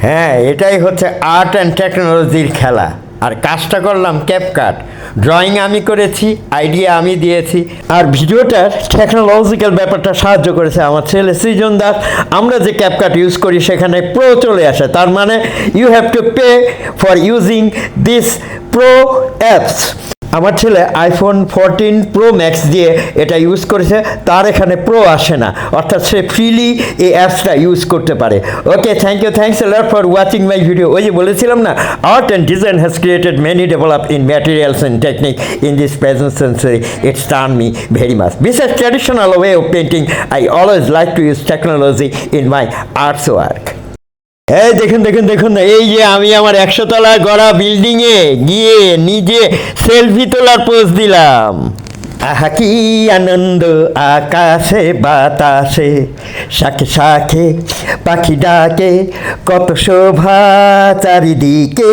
হ্যাঁ, এটাই হচ্ছে আর্ট অ্যান্ড টেকনোলজির খেলা। আর কাজটা করলাম ক্যাপকাট। ড্রয়িং আমি করেছি, আইডিয়া আমি দিয়েছি, আর ভিডিওটার টেকনোলজিক্যাল ব্যাপারটা সাহায্য করেছে আমার ছেলে সৃজন দাস। আমরা যে ক্যাপকাট ইউজ করি সেখানে প্রো চলে আসে, তার মানে you have to pay for using this pro apps. আমার ছেলে আইফোন 14 প্রো ম্যাক্স দিয়ে এটা ইউজ করেছে, তার এখানে প্রো আসে না, অর্থাৎ সে ফ্রিলি এই অ্যাপসটা ইউজ করতে পারে। Okay, thanks a lot for watching my video. ওই যে বলেছিলাম না, art and design has created many develop in materials and technique in this present century. It's turn me very much. Besides traditional way of painting, I always like to use technology in my arts work. এই দেখুন, এই যে আমি আমার 100 তলা গড়া বিল্ডিংয়ে গিয়ে নিজে সেলফি তোলার পোজ দিলাম। আহা কি আনন্দ আকাশে বাতাসে, শাখে শাখে পাখি ডাকে, কত শোভা চারিদিকে।